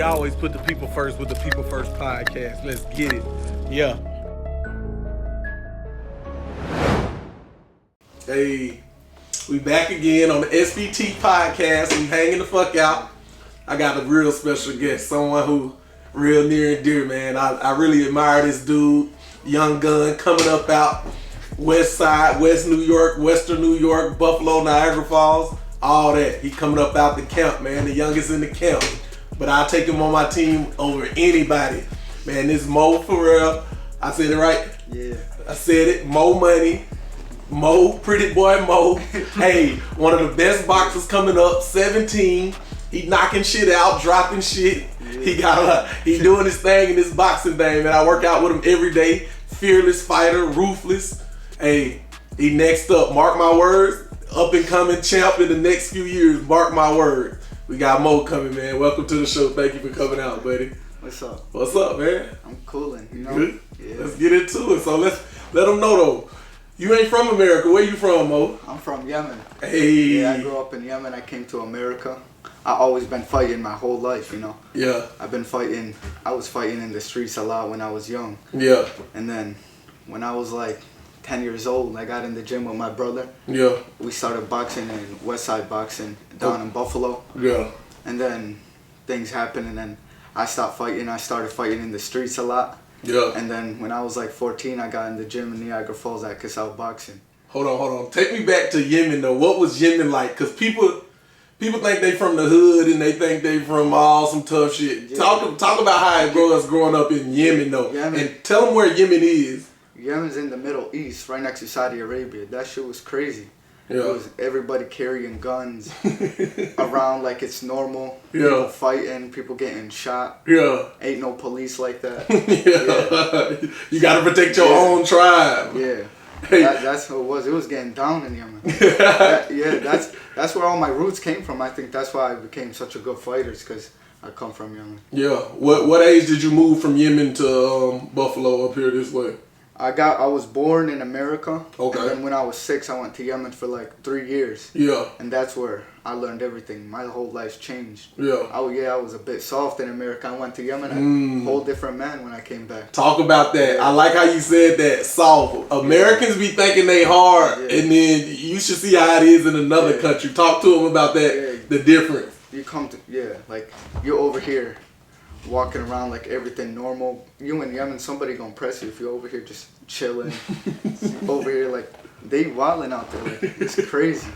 We always put the people first with the People First podcast. Let's get it. Yeah. Hey, we back again on the SBT podcast. We hanging the fuck out. I got a real special guest, someone who real near and dear, man. I really admire this dude, young gun, coming up out West Side, West New York, Western New York, Buffalo, Niagara Falls, all that. He coming up out the camp, man, the youngest in the camp. But I'll take him on my team over anybody. Man, this is Mo Farea. I said it right? Yeah. I said it. Mo Money. Mo, pretty boy Mo. Hey, one of the best boxers coming up, 17. He knocking shit out, dropping shit. Yeah. He doing his thing in this boxing thing, man. I work out with him every day. Fearless fighter, ruthless. Hey, he next up. Mark my words. Up and coming champ in the next few years. Mark my words. We got Mo coming, man. Welcome to the show. Thank you for coming out, buddy. What's up? What's up, man? I'm coolin', you know? Good? Yeah. Let's get into it. So let them know, though. You ain't from America. Where you from, Mo? I'm from Yemen. Hey. Yeah, I grew up in Yemen. I came to America. I always been fighting my whole life, you know? Yeah. I've been fighting. I was fighting in the streets a lot when I was young. Yeah. And then when I was like 10 years old, I got in the gym with my brother. Yeah. We started boxing in West Side Boxing down in Buffalo. Yeah. And then things happened, and then I stopped fighting. I started fighting in the streets a lot. Yeah. And then when I was like 14, I got in the gym in Niagara Falls at Casal Boxing. Hold on. Take me back to Yemen, though. What was Yemen like? Because people think they from the hood and they think they from all some tough shit. Yeah. Talk about how it was growing up in Yemen, though. Yemen. And tell them where Yemen is. Yemen's in the Middle East, right next to Saudi Arabia. That shit was crazy. Yeah. It was everybody carrying guns around like it's normal. Yeah. People fighting, people getting shot. Yeah. Ain't no police like that. Yeah. You gotta protect your own tribe. Yeah. Hey. That's what it was. It was getting down in Yemen. That's where all my roots came from. I think that's why I became such a good fighter, because I come from Yemen. Yeah. What age did you move from Yemen to Buffalo up here this way? I was born in America. Okay. And then when I was 6, I went to Yemen for like 3 years. Yeah. And that's where I learned everything. My whole life changed. Yeah. I was a bit soft in America. I went to Yemen, a whole different man when I came back. Talk about that. I like how you said that, soft. Americans be thinking they hard, and then you should see how it is in another country. Talk to them about that, the difference. You come to, like, you're over here walking around like everything normal. You in Yemen, somebody gonna press you if you're over here just chilling. Over here, like, they wilding out there. Like, it's crazy.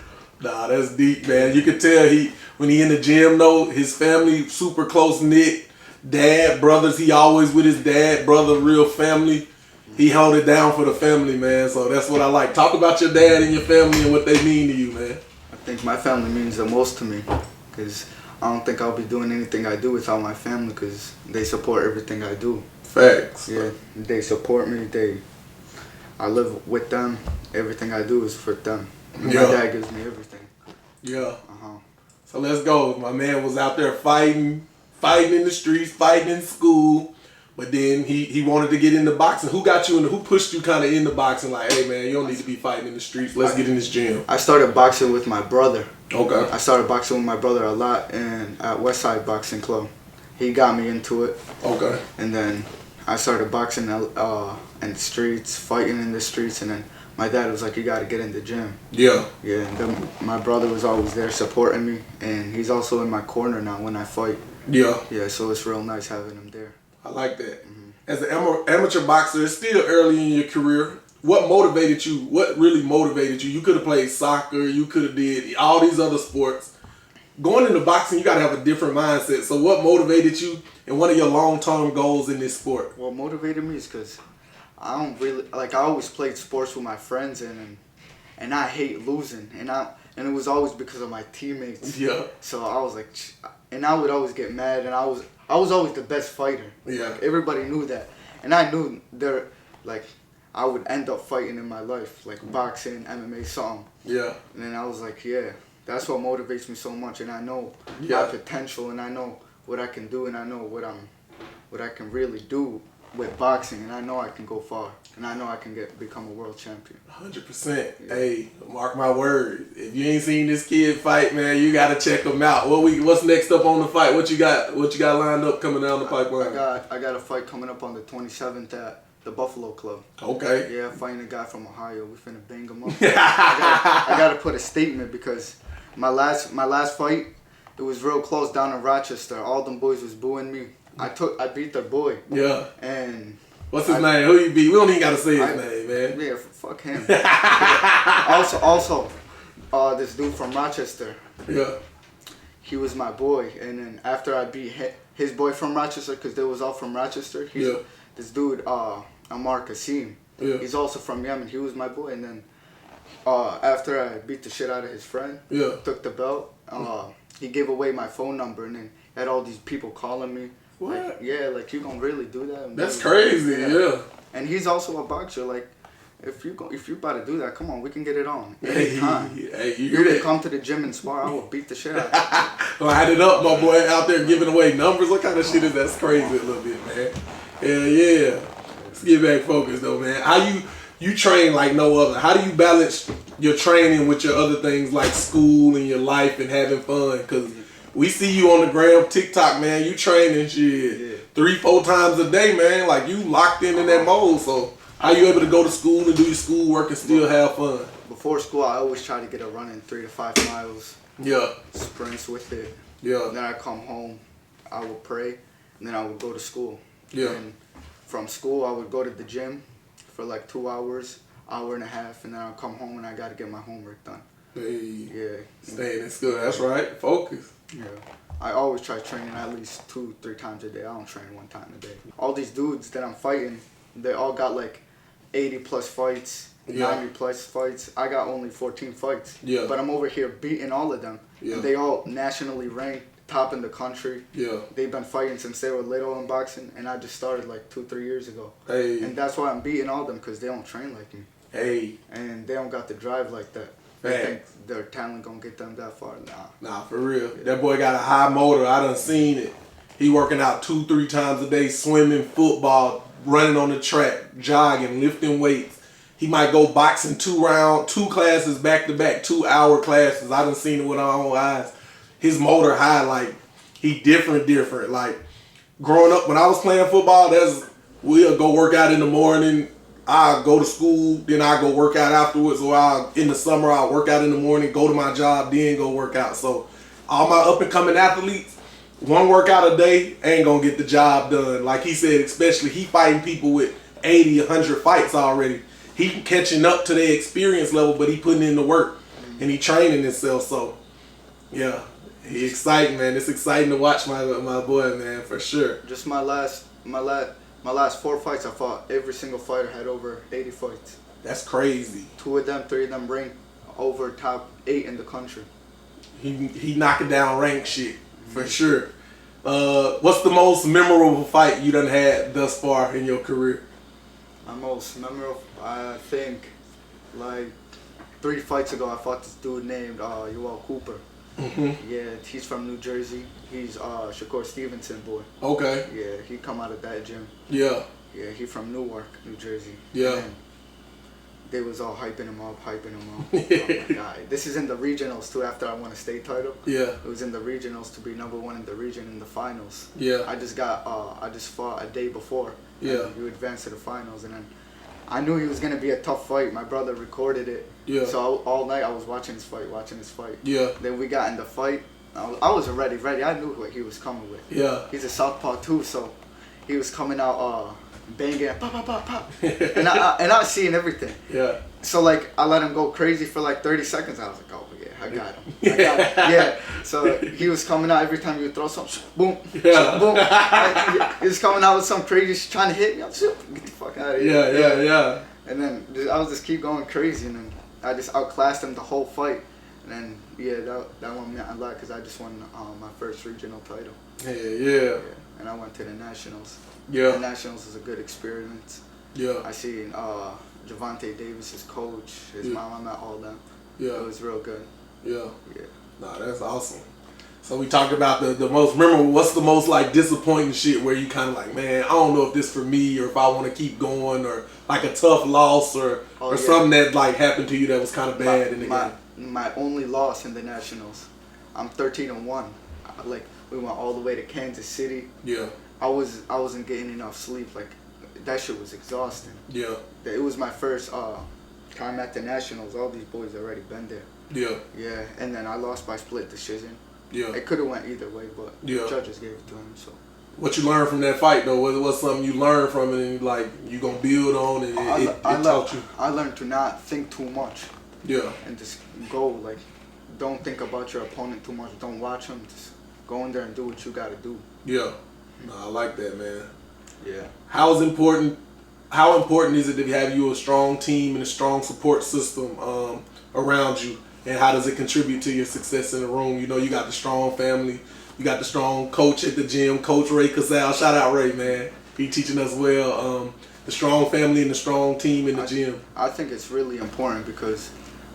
Nah, that's deep, man. You can tell when he in the gym, though, his family super close knit. Dad, brothers, he always with his dad, brother, real family. He held it down for the family, man. So that's what I like. Talk about your dad and your family and what they mean to you, man. I think my family means the most to me, because I don't think I'll be doing anything I do without my family, because they support everything I do. Facts. Yeah, they support me. I live with them. Everything I do is for them. My dad gives me everything. Yeah. So let's go. My man was out there fighting in the streets, fighting in school, but then he wanted to get into boxing. Who got you who pushed you kind of into boxing? Like, hey man, you don't need to be fighting in the streets. Let's get in this gym. I started boxing with my brother. Okay. I started boxing with my brother a lot at West Side Boxing Club. He got me into it. Okay. And then I started boxing in the streets, fighting in the streets, and then my dad was like, you got to get in the gym. Yeah. Yeah, and then my brother was always there supporting me, and he's also in my corner now when I fight. Yeah. Yeah, so it's real nice having him there. I like that. As an amateur boxer, it's still early in your career. What motivated you? What really motivated you? You could have played soccer. You could have did all these other sports. Going into boxing, you got to have a different mindset. So what motivated you, and what are your long-term goals in this sport? What motivated me is because I don't really, like, I always played sports with my friends, and I hate losing, and it was always because of my teammates. Yeah. So I was like, and I would always get mad, and I was always the best fighter. Yeah. Like, everybody knew that, and I knew I would end up fighting in my life, like boxing, MMA, something. Yeah. And then I was like, that's what motivates me so much, and I know my potential, and I know what I can do, and I know what I can really do with boxing, and I know I can go far, and I know I can become a world champion. 100%. Hey, mark my word. If you ain't seen this kid fight, man, you gotta check him out. What's next up on the fight? What you got lined up coming down the pipeline? I got a fight coming up on the 27th at the Buffalo Club. Okay. Yeah, fighting a guy from Ohio. We finna bang him up. I gotta put a statement because my last fight, it was real close down in Rochester. All them boys was booing me. I beat their boy. Yeah. And what's his name? Who you beat? We don't even gotta say his name, man. Yeah, fuck him. Also, this dude from Rochester. Yeah. He was my boy, and then after I beat his boy from Rochester, because they was all from Rochester. This dude, Amar Kasim. Yeah. He's also from Yemen. He was my boy, and then after I beat the shit out of his friend, took the belt, he gave away my phone number, and then had all these people calling me. What? Like you gonna really do that? That's crazy, yeah. And he's also a boxer. Like, if you about to do that, come on, we can get it on anytime. Hey, you can come to the gym and spar. I will beat the shit out of you. Light it up, my boy, out there giving away numbers. What kind of shit is that? That's crazy a little bit, man. Yeah. Let's get back focused though, man. How you train like no other? How do you balance your training with your other things like school and your life and having fun? Because we see you on the gram, TikTok, man. You training shit 3-4 times a day, man. Like you locked in that mode. So how you able to go to school and do your schoolwork and still have fun? Before school, I always try to get a run in 3 to 5 miles. Yeah. Sprints with it. Yeah. And then I come home, I would pray, and then I would go to school. Yeah. And from school, I would go to the gym for like 2 hours, hour and a half, and then I'll come home and I got to get my homework done. Hey. Yeah. Staying in school. That's right. Focus. Yeah. I always try training at least 2-3 times a day. I don't train 1 time a day. All these dudes that I'm fighting, they all got like 80 plus fights, 90 plus fights. I got only 14 fights. Yeah. But I'm over here beating all of them. Yeah. And they all nationally ranked, top in the country. Yeah. They've been fighting since they were little in boxing, and I just started like 2-3 years ago. Hey. And that's why I'm beating all of them, because they don't train like me. Hey. And they don't got the drive like that. They think their talent gonna get them that far. Nah, for real. Yeah. That boy got a high motor. I done seen it. He working out 2-3 times a day, swimming, football, running on the track, jogging, lifting weights. He might go boxing 2 classes back to back, 2-hour classes. I done seen it with our own eyes. His motor high, like he different. Like growing up when I was playing football, we'll go work out in the morning. I'll go to school, then I'll go work out afterwards, or in the summer I'll work out in the morning, go to my job, then go work out. So all my up and coming athletes, 1 workout a day ain't gonna get the job done. Like he said, especially he fighting people with 80, 100 fights already. He catching up to their experience level, but he putting in the work and he training himself. So yeah, he exciting, man. It's exciting to watch my boy, man, for sure. Just my last 4 fights, I fought. Every single fighter had over 80 fights. That's crazy. 3 of them ranked over top 8 in the country. He knocking down rank shit for sure. What's the most memorable fight you done had thus far in your career? My most memorable, I think, like 3 fights ago, I fought this dude named Yoel Cooper. Mm-hmm. Yeah, he's from New Jersey. He's Shakur Stevenson boy. Okay. Yeah, he come out of that gym. Yeah. Yeah, he from Newark, New Jersey. Yeah. And they was all hyping him up. Oh my God. This is in the regionals too. After I won a state title. Yeah. It was in the regionals to be #1 in the region in the finals. Yeah. I just fought a day before. Yeah. You advanced to the finals, and then I knew he was gonna be a tough fight. My brother recorded it. Yeah. So all night I was watching his fight. Yeah. Then we got in the fight. I was already ready. I knew what he was coming with. Yeah. He's a southpaw too, so he was coming out banging, pop, pop, pop, pop. and I was seeing everything. Yeah. So like I let him go crazy for like 30 seconds. I was like, oh yeah, I got him. Yeah. So he was coming out every time you would throw something, boom, boom. He was coming out with some crazy, trying to hit me. I'm like, get the fuck out of here. Yeah. And then I was just keep going crazy, and then I just outclassed him the whole fight. And then that one meant a lot because I just won my first regional title. Yeah. And I went to the nationals. Yeah. The nationals was a good experience. Yeah. I seen Javante Davis's coach, his mom. I met all them. Yeah. It was real good. Yeah. Yeah. Nah, that's awesome. So we talked about the most memorable. What's the most like disappointing shit where you kind of like, man, I don't know if this for me or if I want to keep going, or like a tough loss or something that like happened to you that was kind of bad in the game. My only loss in the Nationals. I'm 13-1. Like we went all the way to Kansas City. Yeah. I wasn't getting enough sleep. Like that shit was exhausting. Yeah. It was my first time at the Nationals. All these boys had already been there. Yeah. Yeah, and then I lost by split decision. Yeah. It could have went either way, but the judges gave it to him. So. What you learned from that fight though? Was something you learned from it and like you gonna build on and it taught you? I learned to not think too much. Yeah. And just go, like, don't think about your opponent too much. Don't watch him. Just go in there and do what you gotta do. Yeah. No, I like that, man. Yeah. How important is it to have you a strong team and a strong support system around you? And how does it contribute to your success in the room? You know, you got the strong family. You got the strong coach at the gym, Coach Ray Casal. Shout out Ray, man. He teaching us well. The strong family and the strong team in the gym. I think it's really important because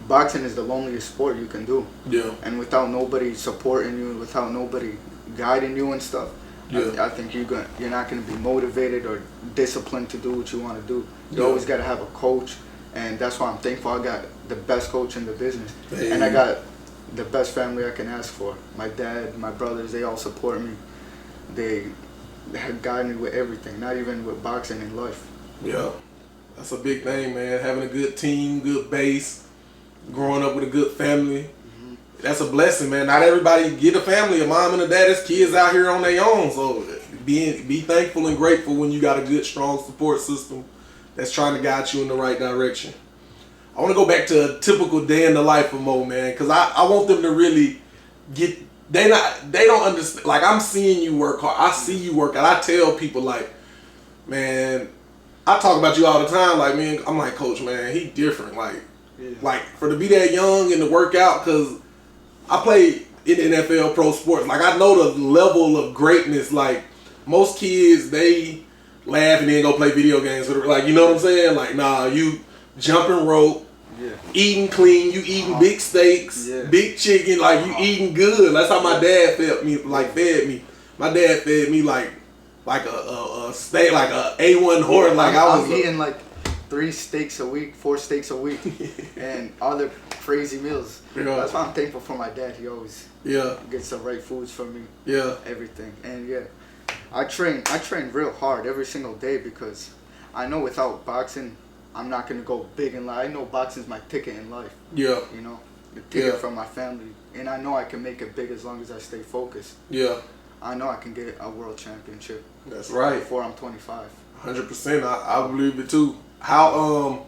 boxing is the loneliest sport you can do. Yeah. And without nobody supporting you, without nobody guiding you and stuff, I think you're not going to be motivated or disciplined to do what you want to do. You always got to have a coach, and that's why I'm thankful I got the best coach in the business. Hey. And I got the best family I can ask for. My dad, my brothers, they all support me. They have guided me with everything, not even with boxing in life. Yeah, that's a big thing, man. Having a good team, good base, growing up with a good family. Mm-hmm. That's a blessing, man. Not everybody get a family, a mom and a dad. There's kids out here on their own. So be thankful and grateful when you got a good, strong support system that's trying to guide you in the right direction. I want to go back to a typical day in the life of Mo, man, because I want them to really get. They don't understand. Like, I'm seeing you work hard. I see you work, and I tell people, like, man, I talk about you all the time. Like, man, I'm like, Coach, man, he different. Like for to be that young and to work out, because I played in the NFL pro sports. Like, I know the level of greatness. Like, most kids, they laugh and then go play video games. Like, you know what I'm saying? Like, nah, you jumping rope. Yeah. Eating clean, you eating big steaks, big chicken, like you eating good. That's how my dad fed me. My dad fed me like a steak, like a A1 horse. Like I was eating like 3 steaks a week, 4 steaks a week, and other crazy meals. Yeah. That's why I'm thankful for my dad. He always gets the right foods for me. Yeah, everything. And I train real hard every single day because I know without boxing, I'm not going to go big in life. I know boxing's my ticket in life. Yeah. You know, the ticket from my family. And I know I can make it big as long as I stay focused. Yeah. I know I can get a world championship. That's right. Before I'm 25. 100%. I believe it too. How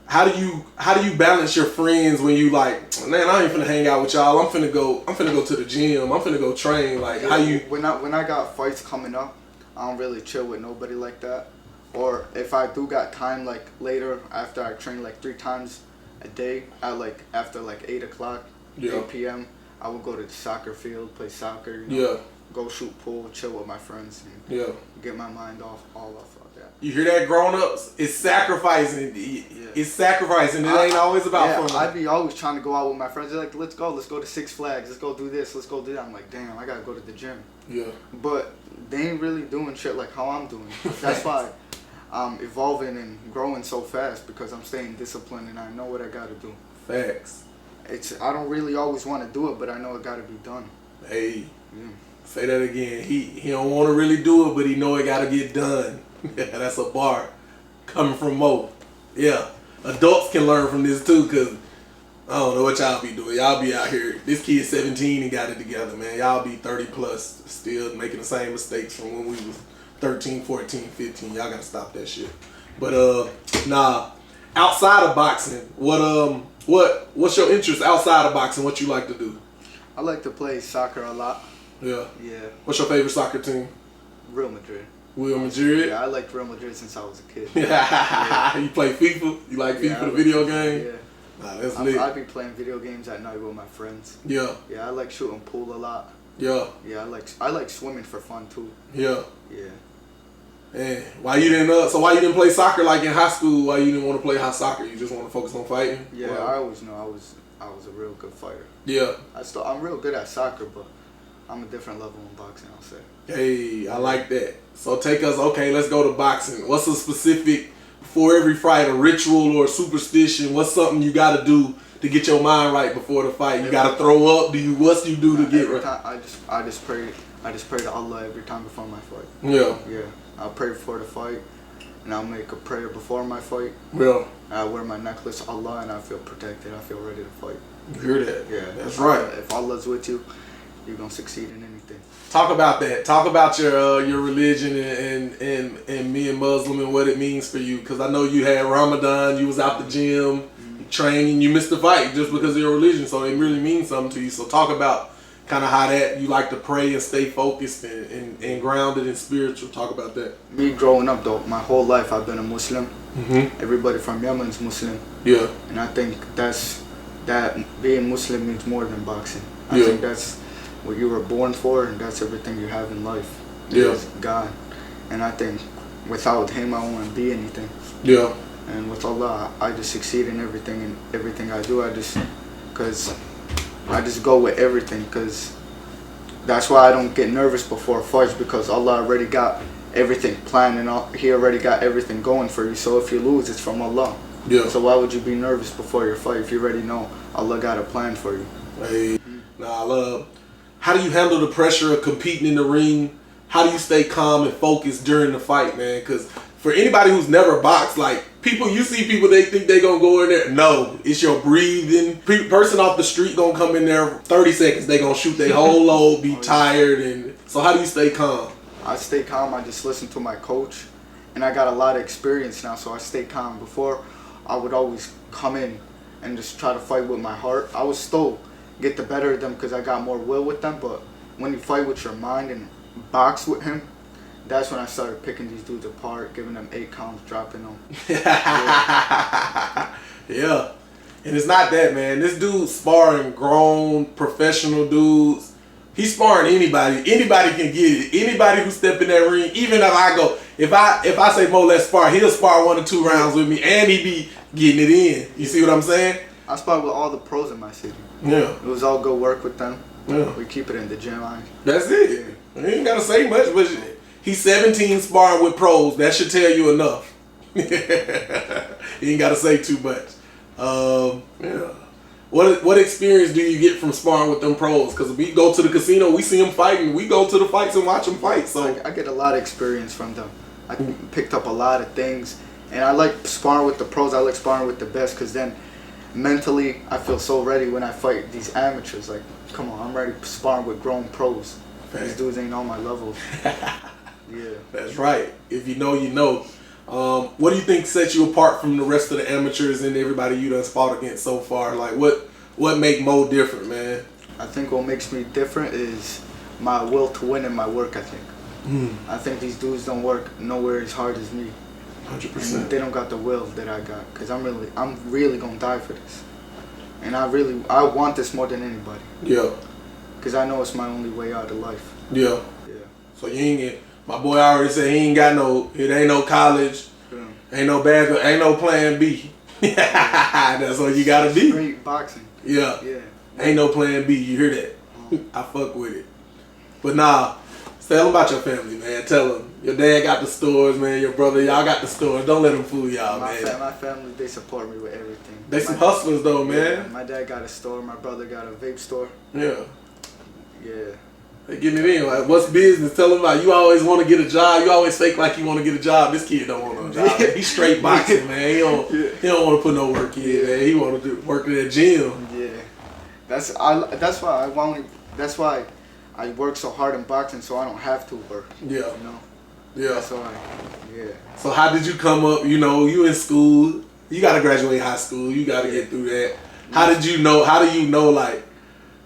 do you balance your friends when you like, man, I ain't finna hang out with y'all. I'm finna go to the gym. I'm finna go train. Like, how you? When I got fights coming up, I don't really chill with nobody like that. Or if I do got time, like later after I train like 3 times a day, after 8 o'clock, 8 p.m., I would go to the soccer field, play soccer, go shoot pool, chill with my friends, and get my mind all off of that. You hear that, grown-ups? It's sacrificing. It's sacrificing. It ain't always about fun. I'd be always trying to go out with my friends. They're like, let's go to Six Flags, let's go do this, let's go do that. I'm like, damn, I gotta go to the gym. Yeah. But they ain't really doing shit like how I'm doing. That's why I'm evolving and growing so fast, because I'm staying disciplined and I know what I got to do. Facts. I don't really always want to do it, but I know it got to be done. Hey, say that again. He don't want to really do it, but he know it got to get done. That's a bar coming from Mo. Yeah, adults can learn from this too, because I don't know what y'all be doing. Y'all be out here. This kid's 17 and got it together, man. Y'all be 30 plus, still making the same mistakes from when we was 13, 14, 15. Y'all gotta stop that shit. But outside of boxing, what's your interest outside of boxing? What you like to do? I like to play soccer a lot. Yeah. Yeah. What's your favorite soccer team? Real Madrid. Real Madrid? Yeah, I liked Real Madrid since I was a kid. You play FIFA? You like FIFA, the video game? Yeah. Nah, that's lit. I'd be playing video games at night with my friends. Yeah. Yeah, I like shooting pool a lot. Yeah. Yeah, I like swimming for fun too. Yeah. Yeah. Man, why you didn't play soccer like in high school? Why you didn't want to play high soccer? You just want to focus on fighting? Yeah, I always know I was I was a real good fighter. Yeah. I'm real good at soccer, but I'm a different level in boxing, I'll say. Hey, I like that. So take us, okay, let's go to boxing. What's a specific, for every fight, a ritual or a superstition? What's something you got to do to get your mind right before the fight? You got to throw up? What's you do to get right? I just pray to Allah every time before my fight. Yeah. Yeah. I'll pray before the fight, and I'll make a prayer before my fight. Yeah. I wear my necklace, Allah, and I feel protected. I feel ready to fight. You hear that? Yeah. That's right. If Allah's with you, you're going to succeed in anything. Talk about that. Talk about your religion and being Muslim and what it means for you. Because I know you had Ramadan, you was out the gym, training, you missed the fight just because of your religion. So it really means something to you. So talk about kind of how that you like to pray and stay focused and grounded and spiritual. Talk about that. Me growing up, though, my whole life I've been a Muslim. Mm-hmm. Everybody from Yemen is Muslim. Yeah. And I think that being Muslim means more than boxing. I think that's what you were born for, and that's everything you have in life. Yeah. Is God. And I think without Him, I won't be anything. Yeah. And with Allah, I just succeed in everything I do. I just go with everything, because that's why I don't get nervous before fights, because Allah already got everything planned, and He already got everything going for you. So if you lose, it's from Allah. Yeah. So why would you be nervous before your fight if you already know Allah got a plan for you? Hey, how do you handle the pressure of competing in the ring? How do you stay calm and focused during the fight, man? Because for anybody who's never boxed, like you see people, they think they gonna go in there. No, it's your breathing. Person off the street gonna come in there 30 seconds. They gonna shoot their whole load, be tired, and so how do you stay calm? I stay calm. I just listen to my coach, and I got a lot of experience now, so I stay calm. Before, I would always come in and just try to fight with my heart. I would still get the better of them because I got more will with them, but when you fight with your mind and box with him, that's when I started picking these dudes apart, giving them 8 counts, dropping them. Yeah. And it's not that, man. This dude's sparring grown professional dudes. He's sparring anybody. Anybody can get it. Anybody who step in that ring, even if I say Mo, let's spar, he'll spar 1 or 2 rounds with me, and he be getting it in. You see what I'm saying? I sparred with all the pros in my city. Yeah. It was all good work with them. Yeah. We keep it in the gym. That's it. Yeah. You ain't got to say much, but he's 17 sparring with pros. That should tell you enough. You ain't got to say too much. Yeah. What experience do you get from sparring with them pros? Because we go to the casino, we see them fighting. We go to the fights and watch them fight. So I get a lot of experience from them. I picked up a lot of things. And I like sparring with the pros. I like sparring with the best, because then mentally I feel so ready when I fight these amateurs. Like, come on, I'm ready to sparring with grown pros. These dudes ain't on my level. Yeah. That's right. If you know, you know. What do you think sets you apart from the rest of the amateurs and everybody you done fought against so far? Like, what make Mo different, man? I think what makes me different is my will to win and my work ethic. I think these dudes don't work nowhere as hard as me. 100%. They don't got the will that I got, because I'm really gonna die for this, and I want this more than anybody. Yeah. Because I know it's my only way out of life. Yeah. Yeah. So you ain't get. My boy already said he ain't got it ain't no college, ain't no bad, ain't no plan B. That's what you gotta be. Straight boxing. Yeah. Yeah. Ain't no plan B. You hear that? I fuck with it. But nah, tell them about your family, man. Tell them. Your dad got the stores, man. Your brother, y'all got the stores. Don't let them fool y'all, man. My family, they support me with everything. They some hustlers, though, man. Yeah, my dad got a store. My brother got a vape store. Yeah. Yeah. They getting it in. Like, what's business? Tell them about you always want to get a job. You always fake like you want to get a job. This kid don't want no job. He's straight boxing, man. He don't want to put no work in, man. He want to work in that gym. Yeah. That's why I work so hard in boxing, so I don't have to work. Yeah. You know? Yeah. That's why. Yeah. So how did you come up? You know, you in school. You got to graduate high school. You got to get through that. How did you know? How do you know, like,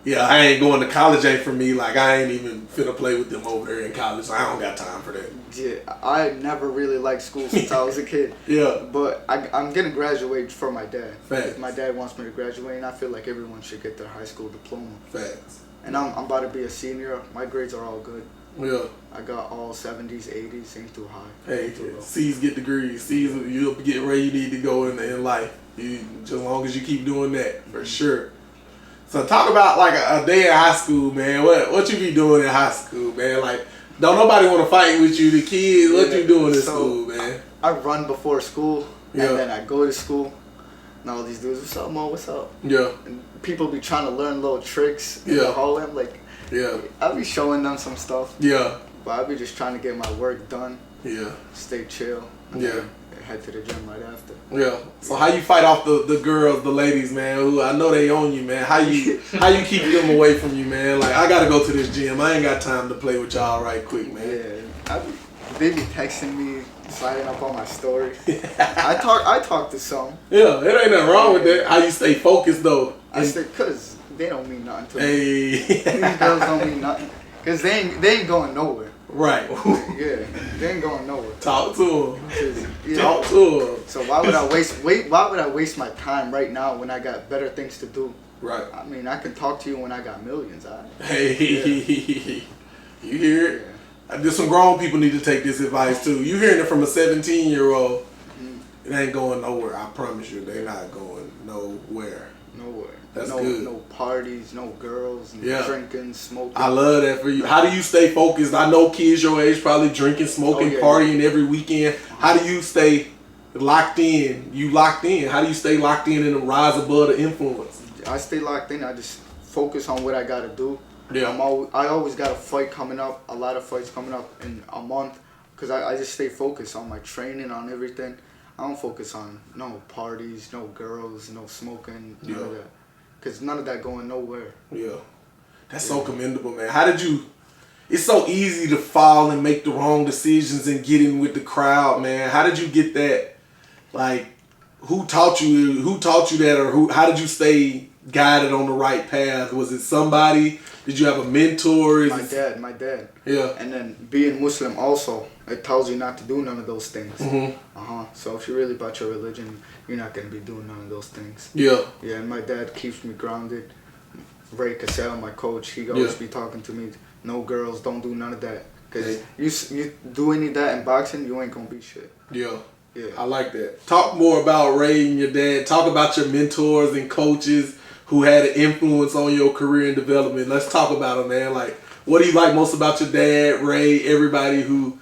yeah, I ain't going to college ain't for me. Like, I ain't even finna play with them over there in college. I don't got time for that. Yeah, I never really liked school since I was a kid. Yeah. But I'm going to graduate for my dad. Facts. My dad wants me to graduate, and I feel like everyone should get their high school diploma. Facts. And I'm about to be a senior. My grades are all good. Yeah. I got all 70s, 80s, ain't too high. Hey, C's get degrees. C's, you'll get where you need to go in life. As long as you keep doing that, for sure. So talk about like a day in high school, man. What you be doing in high school, man? Like, don't nobody want to fight with you. The kids, what you doing in school, man? I run before school, and then I go to school, and all these dudes, what's up, Mo? What's up? Yeah. And people be trying to learn little tricks in the hallway. I'm like, I be showing them some stuff. Yeah. But I be just trying to get my work done. Yeah. Stay chill. And then head to the gym right after. Yeah. So how you fight off the girls, the ladies, man, who I know they own you, man. How you keep them away from you, man? Like, I gotta go to this gym. I ain't got time to play with y'all right quick, man. Yeah. They be texting me, sliding up on my story. I talk to some. Yeah, it ain't nothing wrong with that. How you stay focused though? Cause they don't mean nothing to me. Hey. These girls don't mean nothing. Cause they ain't going nowhere. Right. Yeah, they ain't going nowhere. Talk to them. Yeah. Talk to them. So why would I waste my time right now when I got better things to do? Right. I mean, I can talk to you when I got millions. Hey, you hear it? Yeah. There's some grown people need to take this advice too. You hearing it from a 17-year-old? It ain't going nowhere. I promise you, they not going nowhere. Nowhere. That's good. No parties, no girls, no drinking, smoking. I love that for you. How do you stay focused? I know kids your age probably drinking, smoking, partying every weekend. How do you stay locked in? You locked in. How do you stay locked in and rise above the influence? I stay locked in. I just focus on what I got to do. Yeah. I always got a fight coming up, a lot of fights coming up in a month, because I just stay focused on my training, on everything. I don't focus on no parties, no girls, no smoking, none of that. Because none of that going nowhere. Yeah. That's so commendable, man. How did you... It's so easy to fall and make the wrong decisions and get in with the crowd, man. How did you get that? Like, who taught you that, or how did you stay guided on the right path? Was it somebody? Did you have a mentor? My dad. Yeah. And then being Muslim also, it tells you not to do none of those things. So if you're really about your religion, you're not going to be doing none of those things. Yeah. Yeah, and my dad keeps me grounded. Ray Cassell, my coach, he always be talking to me, no girls, don't do none of that. Because you do any of that in boxing, you ain't going to be shit. Yeah. Yeah. I like that. Talk more about Ray and your dad. Talk about your mentors and coaches who had an influence on your career and development. Let's talk about them, man. Like, what do you like most about your dad, Ray, everybody who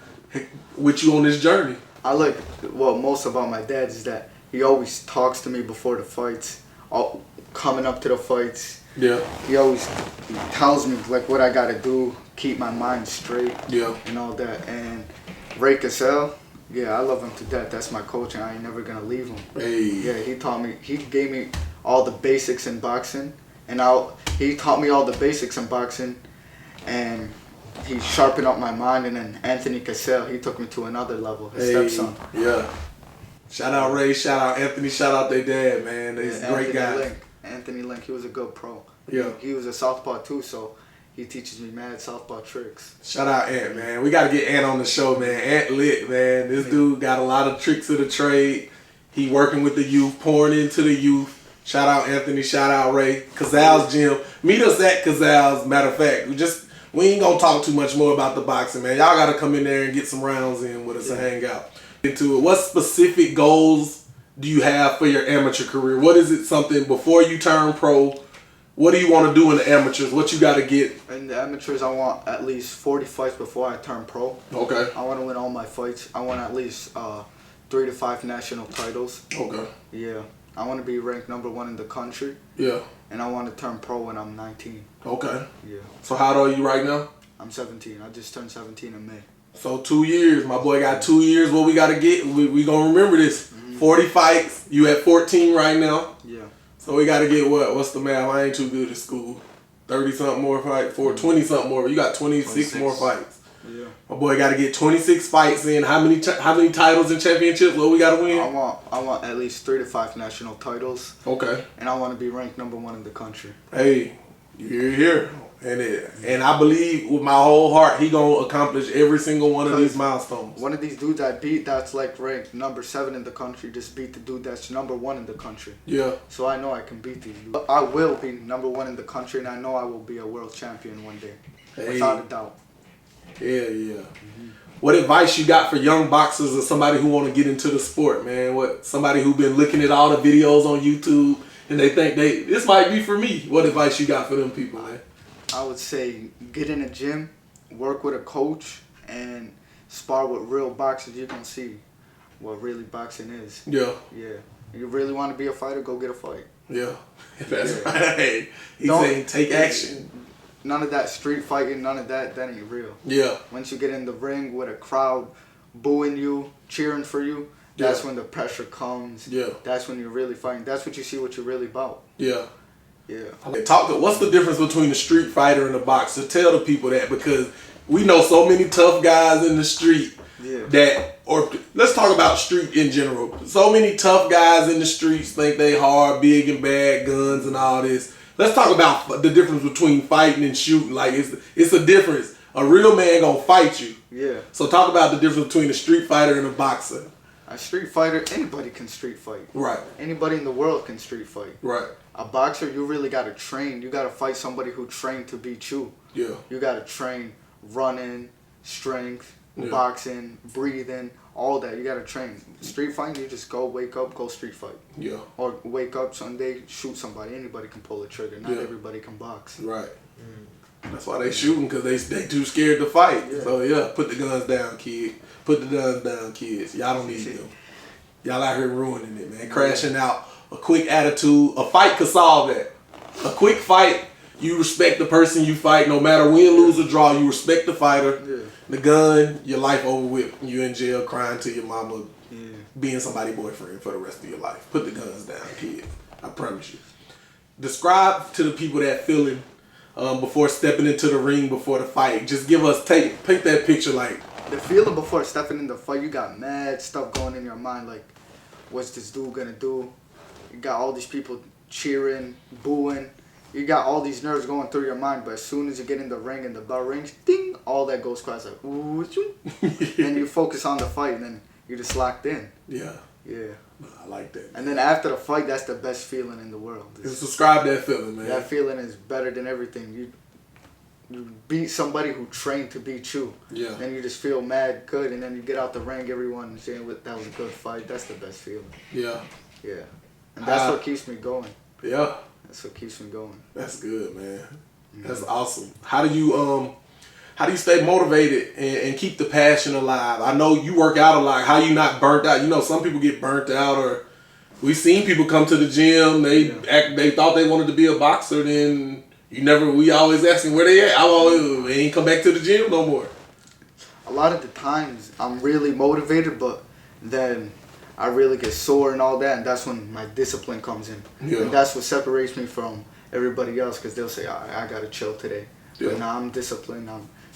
with you on this journey? I like what most about my dad is that he always talks to me before the fights, coming up to the fights. Yeah. He always tells me like what I gotta do, keep my mind straight. Yeah. And all that. And Ray Cassell, I love him to death. That's my coach, and I ain't never gonna leave him. Hey. Yeah, he gave me all the basics in boxing, and he taught me all the basics in boxing, and he sharpened up my mind. And then Anthony Cassell, he took me to another level. His stepson. Yeah. Shout out Ray, shout out Anthony, shout out their dad, man. They're great guys. Anthony Link, he was a good pro. Yeah. He was a southpaw too, so he teaches me mad southpaw tricks. Shout out Ant, man. We got to get Ant on the show, man. Ant lit, man. This dude got a lot of tricks of the trade. He working with the youth, pouring into the youth. Shout out Anthony, shout out Ray. Cazal's gym. Meet us at Cazal's. Matter of fact, we ain't gonna talk too much more about the boxing, man. Y'all gotta come in there and get some rounds in with us and hang out. Into it. What specific goals do you have for your amateur career? What is it something before you turn pro? What do you want to do in the amateurs? What you got to get? In the amateurs, I want at least 40 fights before I turn pro. Okay. I want to win all my fights. I want at least 3 to 5 national titles. Okay. Yeah. I want to be ranked #1 in the country. Yeah. And I want to turn pro when I'm 19. Okay. Yeah. So how old are you right now? I'm 17. I just turned 17 in May. So 2 years. My boy got 2 years. What we got to get? We going to remember this. 40 fights. You at 14 right now. Yeah. So we got to get what? What's the math? I ain't too good at school. 30-something more fights. 20-something more. You got 26 more fights. Yeah. My boy got to get 26 fights in. How many titles and championships? What we got to win? I want at least 3 to 5 national titles. Okay. And I want to be ranked #1 in the country. Hey, you're here. And I believe with my whole heart he gonna accomplish every single one of these milestones. One of these dudes I beat that's like ranked #7 in the country just beat the dude that's #1 in the country. Yeah. So I know I can beat these dudes. I will be #1 in the country, and I know I will be a world champion one day. Hey. Without a doubt. Yeah. What advice you got for young boxers or somebody who want to get into the sport, man? Somebody who been looking at all the videos on YouTube and they think this might be for me. What advice you got for them people, man? I would say get in a gym, work with a coach, and spar with real boxers. You can see what really boxing is. Yeah. Yeah. You really want to be a fighter, go get a fight. Yeah. That's right. He's saying take action. None of that street fighting, none of that ain't real. Yeah. Once you get in the ring with a crowd booing you, cheering for you, that's when the pressure comes. Yeah. That's when you're really fighting. That's what you see what you're really about. Yeah. Yeah. What's the difference between a street fighter and a boxer? Tell the people that, because we know so many tough guys in the street or let's talk about street in general. So many tough guys in the streets think they hard, big and bad, guns and all this. Let's talk about the difference between fighting and shooting. Like it's a difference. A real man gonna fight you. Yeah. So talk about the difference between a street fighter and a boxer. A street fighter, anybody can street fight. Right. Anybody in the world can street fight. Right. A boxer, you really gotta train. You gotta fight somebody who trained to beat you. Yeah. You gotta train running, strength, boxing, breathing, all that. You gotta train. Street fighting, you just go, wake up, go street fight. Yeah. Or wake up Sunday, shoot somebody. Anybody can pull a trigger. Not everybody can box. Right. That's why they shooting, because they too scared to fight. Yeah. So put the guns down, kid. Put the guns down, kids. Y'all don't need them. Y'all out here ruining it, man. Crashing out. A quick attitude. A fight could solve that. A quick fight, you respect the person you fight. No matter win, lose, or draw, you respect the fighter. Yeah. The gun, your life over with. You in jail crying to your mama, being somebody's boyfriend for the rest of your life. Put the guns down, kid. I promise you. Describe to the people that feeling before stepping into the ring, before the fight. Just paint that picture like. The feeling before stepping in the fight, you got mad stuff going in your mind, like, what's this dude gonna do? You got all these people cheering, booing. You got all these nerves going through your mind, but as soon as you get in the ring and the bell rings, ding, all that goes past, like, ooh, then you focus on the fight, and then you're just locked in. Yeah. Yeah. I like that. And then after the fight, that's the best feeling in the world. Just describe that feeling, man. That feeling is better than everything. You beat somebody who trained to beat you. Yeah. Then you just feel mad good, and then you get out the ring, everyone saying that was a good fight. That's the best feeling. Yeah. Yeah. And that's what keeps me going. Yeah. That's what keeps me going. That's good, man. That's awesome. How do you stay motivated and keep the passion alive? I know you work out a lot. How you not burnt out? You know, some people get burnt out, or we've seen people come to the gym. They thought they wanted to be a boxer, then we always asking where they at. They ain't come back to the gym no more. A lot of the times I'm really motivated, but then I really get sore and all that, and that's when my discipline comes in. Yeah. And that's what separates me from everybody else, because they'll say, I gotta chill today. Yeah. But now I'm disciplined.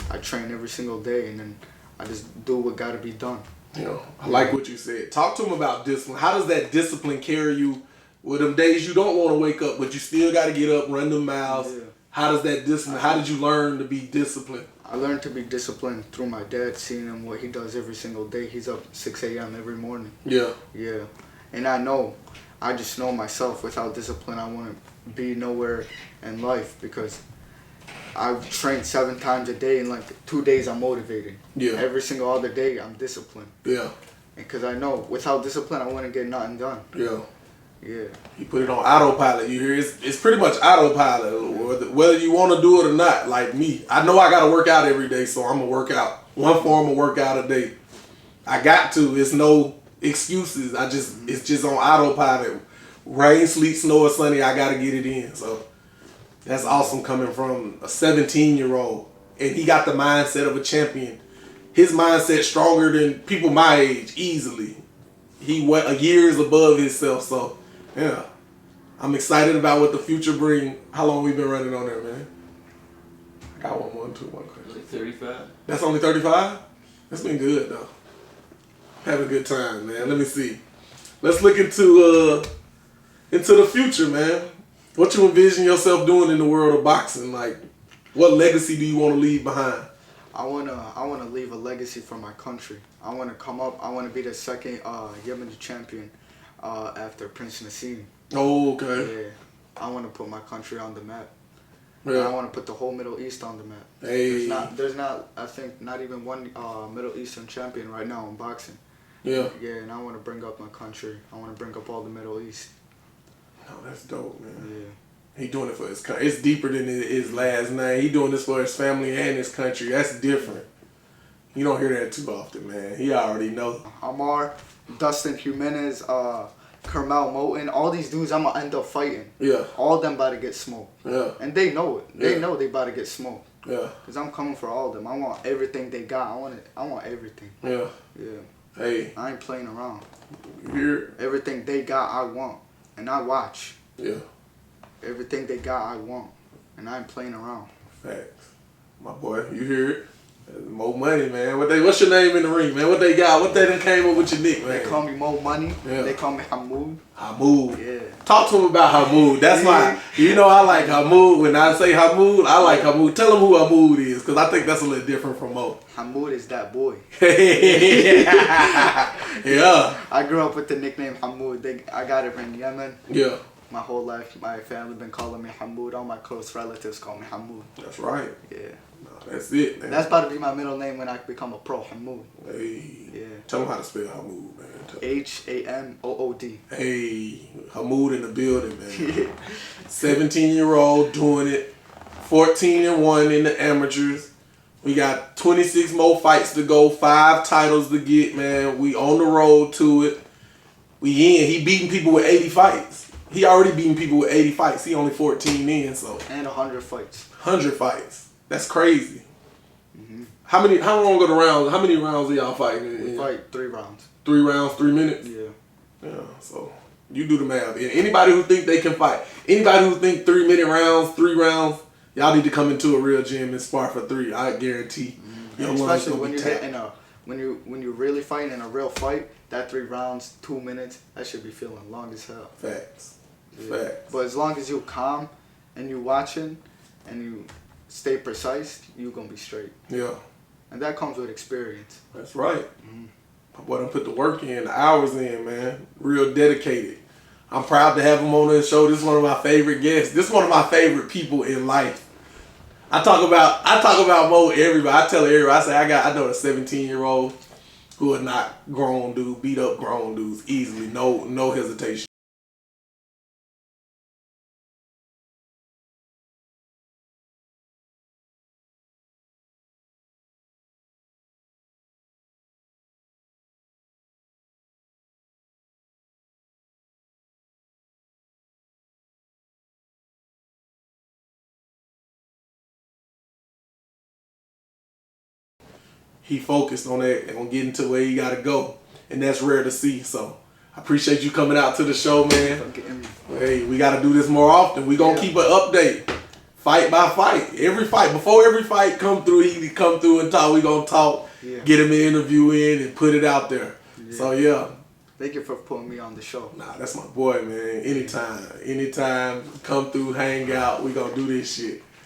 I train every single day, and then I just do what gotta be done. I like what you said. Talk to them about discipline. How does that discipline carry you with them days you don't want to wake up, but you still got to get up, run them miles? Yeah. How does that discipline? How did you learn to be disciplined? I learned to be disciplined through my dad, seeing him, what he does every single day. He's up 6 a.m. every morning. Yeah. Yeah. And I just know myself, without discipline, I wouldn't be nowhere in life, because I train 7 times a day, and like 2 days I'm motivated. Yeah. Every single other day I'm disciplined. Yeah. Because I know without discipline I wouldn't get nothing done. Yeah. Yeah. You put it on autopilot. You hear it's pretty much autopilot, whether you want to do it or not. Like me, I know I got to work out every day, so I'm gonna work out one form of workout a day. I got to. It's no excuses. It's just on autopilot. Rain, sleet, snow, or sunny, I gotta get it in. So that's awesome coming from a 17-year-old, and he got the mindset of a champion. His mindset stronger than people my age easily. He went years above himself. So yeah, I'm excited about what the future bring. How long we been running on there, man? I got one question. Like 35. That's only 35? That's been good though. Having a good time, man. Let me see. Let's look into the future, man. What you envision yourself doing in the world of boxing? Like, what legacy do you want to leave behind? I wanna leave a legacy for my country. I wanna come up. I wanna be the second Yemeni champion after Prince Nassim. Oh, okay. Yeah. I wanna put my country on the map. Yeah. I wanna put the whole Middle East on the map. Hey. There's not. I think not even one Middle Eastern champion right now in boxing. Yeah. Yeah, and I wanna bring up my country. I wanna bring up all the Middle East. Oh, that's dope, man. Yeah. He doing it for his country. It's deeper than his last name. He doing this for his family and his country. That's different. You don't hear that too often, man. He already know. Amar, Dustin Jimenez, Curmel, Moten, all these dudes I'm going to end up fighting. Yeah. All of them about to get smoked. Yeah. And they know it. They Yeah. know they about to get smoked. Yeah. Because I'm coming for all of them. I want everything they got. I want everything. Yeah. Yeah. Hey. I ain't playing around. You hear? Everything they got, I want. And I watch. Yeah. Everything they got, I want. And I ain't playing around. Facts. My boy, you hear it? More money, man. What's your name in the ring, man? What they got? What they done came up with your nick, man? They call me Mo Money. Yeah. They call me Hamoud. Hamoud. Yeah. Talk to him about Hamoud. That's my, you know, I like Hamoud. When I say Hamoud, I like Hamoud. Tell him who Hamoud is, because I think that's a little different from Mo. Hamoud is that boy. Yeah. I grew up with the nickname Hamoud. I got it from Yemen. Yeah. My whole life, my family been calling me Hamoud. All my close relatives call me Hamoud. That's right. Yeah. No, that's it, man. That's about to be my middle name when I become a pro, Hamoud. Hey. Yeah. Tell him how to spell Hamoud, man. Hamoud. Hey. Hamoud in the building, man. 17-year-old doing it. 14-1 in the amateurs. We got 26 more fights to go. 5 titles to get, man. We on the road to it. We in. He beating people with 80 fights. He already beating people with 80 fights. He only 14 in, so. And 100 fights. 100 fights. That's crazy. Mm-hmm. How long go the rounds? How many rounds are y'all fighting? We fight 3 rounds. 3 rounds, 3 minutes? Yeah. Yeah, so you do the math. Anybody who think they can fight, anybody who think 3-minute rounds, 3 rounds, y'all need to come into a real gym and spar for 3. I guarantee. Mm-hmm. Especially when you're hitting when you really fighting in a real fight, that 3 rounds, 2 minutes, that should be feeling long as hell. Facts. Yeah. Facts. But as long as you calm and you watching and you stay precise, you gonna be straight. Yeah. And that comes with experience. That's right. Mm-hmm. My boy done put the work in, the hours in, man. Real dedicated. I'm proud to have him on this show. This is one of my favorite guests. This is one of my favorite people in life. I talk about Mo to everybody. I tell everybody, I know a 17-year-old who is not grown dude, beat up grown dudes easily. No hesitation. He focused on that and on getting to where he got to go. And that's rare to see. So I appreciate you coming out to the show, man. Hey, we got to do this more often. We going to keep an update. Fight by fight. Every fight. Before every fight come through, he come through and talk. We going to talk, get him an interview in and put it out there. Yeah. So, yeah. Thank you for putting me on the show. Nah, that's my boy, man. Anytime. Come through, hang out. We going to do this shit.